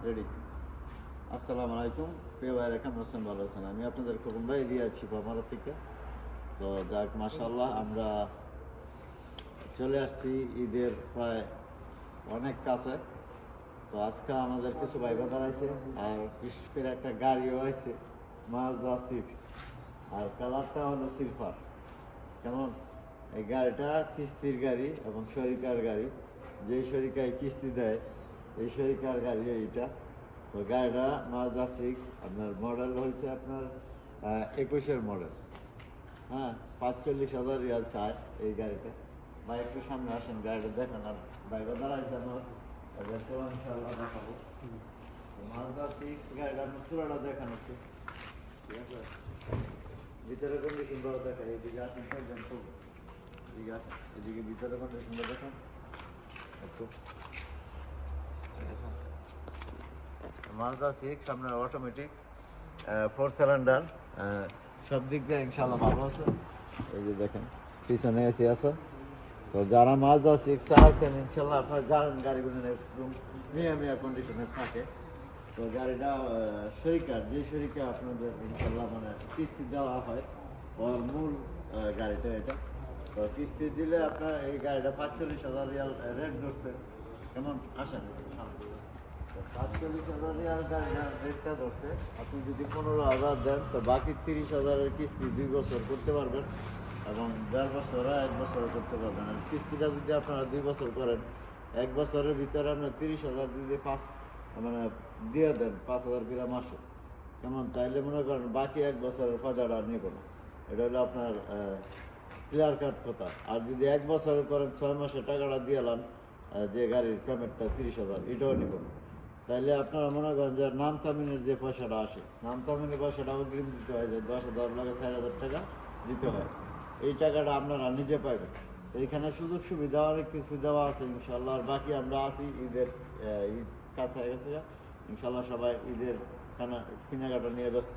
Ready. আসসালামু আলাইকুম প্রিয় ভাইরা, কেমন আছেন? ভালো আছেন? আমি আপনাদের খোকন ভাই রিয়াজ শিপামারা থেকে। তো যাক মাশাআল্লাহ, আমরা চলে আসছি ঈদের প্রায় অনেক কাছে। তো আজকে আমাদের কিছু ভাই বাদার আছে, আর বিশেষ করে একটা গাড়িও আছে মাজদা 6, আর কালারটা হলো সিলভার। কেমন? এই গাড়িটা কিস্তির গাড়ি এবং শরিকার গাড়ি। যেই শরিকায় কিস্তি দেয় এই শরিকার গাড়ি এইটা। তো গাড়িটা মাজদা 6, আপনার মডেল হয়েছে আপনার 21-এর মডেল। হ্যাঁ, 45,000 রিয়াল চায় এই গাড়িটা। ভাই একটু সামনে আসেন, গাড়িটা দেখেন। আর বাইরে দাঁড়াইছে আমার, এদেরকেও ইনশাআল্লাহ দেখাবো। মাজদা 6 গাড়িটা আপনার পুরোটা দেখান একটু, ঠিক আছে? ভিতরে কন্ডিশন ভালো দেখায়। এদিকে আসেন, একদম খুব এদিকে আসেন, এদিকে ভিতরে কন্ডিশনটা দেখেন একটু, ঠিক আছে? মাজদা 6 সামনে অটোমেটিক 4 সিলিন্ডার, সব দিক দিয়ে ইনশাআল্লাহ ভালো আছে। এই যে দেখেন পিছনে এসি আছে। তো যারা মাজদা 6 আছেন ইনশাআল্লাহ আপনার জানেন গাড়িগুলো একদম মিয়া কন্ডিশনে থাকে। তো গাড়িটা শরিকার, যে শরিকা আপনাদের ইনশাআল্লাহ মানে কিস্তি দেওয়া হয় ওর মূল গাড়িটা এটা। তো কিস্তি দিলে আপনার এই গাড়িটা 45,000 রিয়াল রেট ধরছে। কেমন? আসেন সামনে। 45,000 রিয়াল গাড়িটার রেটটা ধরছে। আপনি যদি 15,000 দেন তো বাকি 30,000-এর কিস্তি 2 বছর করতে পারবেন, এবং 1.5 বছর 1 বছরও করতে পারবেন। আর কিস্তিটা যদি আপনারা 2 বছর করেন, 1 বছরের ভিতরে আপনার 30,000 যদি মানে দিয়ে দেন 5,000 করে মাসে। কেমন? তাইলে মনে করেন বাকি 1 বছরের ফায়দাটা আর নিব না। এটা হলো আপনার ক্লিয়ার কাট কথা। আর যদি 1 বছর করেন 6 মাসে টাকাটা দিয়ে এলাম, যে গাড়ির পেমেন্টটা 30,000, এটাও নিব না। তাইলে আপনারা মনে করেন যে নাম তামিনের যে পয়সাটা আসে, নাম তামিনের পয়সাটা অগ্রিম দিতে হয়, যে 10,000 লাগে 4,000 টাকা দিতে হয়। এই টাকাটা আপনারা নিজে পাইবেন। তো এইখানে সুযোগ সুবিধা অনেক কিছু দেওয়া আছে ইনশাল্লাহ। আর বাকি আমরা আছি ঈদের ঈদ কাছে গেছে, ইনশাল্লাহ সবাই ঈদের কেনাকাটা নিয়ে ব্যস্ত।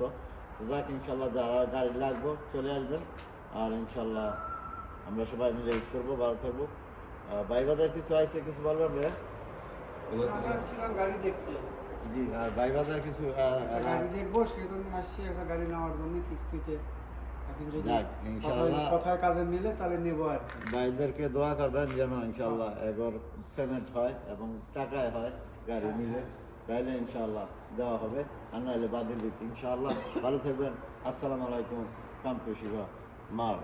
তো যাক ইনশাল্লাহ যারা গাড়ি লাগবে চলে আসবেন, আর ইনশাল্লাহ আমরা সবাই মিলে ঈদ করবো, ভালো থাকবো। ভাই বাজার কিছু আইসে, কিছু বলবেন ভাইয়া? আমরা ছিলাম গাড়ি দেখতে। জি, আর ভাই বাজার কিছু গাড়ি দেখবো, সেই জন্য আসছি একটা গাড়ি নেওয়ার জন্য কিস্তিতে। এখন যদি যাক ইনশাল্লাহ কথায় কাজে মিলে তাহলে নেবো আর কি। ভাইদেরকে দোয়া করবেন যেন ইনশাল্লাহ এবার পেমেন্ট হয় এবং টাকায় হয় গাড়ি মিলে, তাইলে ইনশাল্লাহ দেওয়া হবে। আর নাহলে বাতিল দিতে ইনশাল্লাহ। ভালো থাকবেন। আসসালামু আলাইকুম। কাম টু শিবা মার।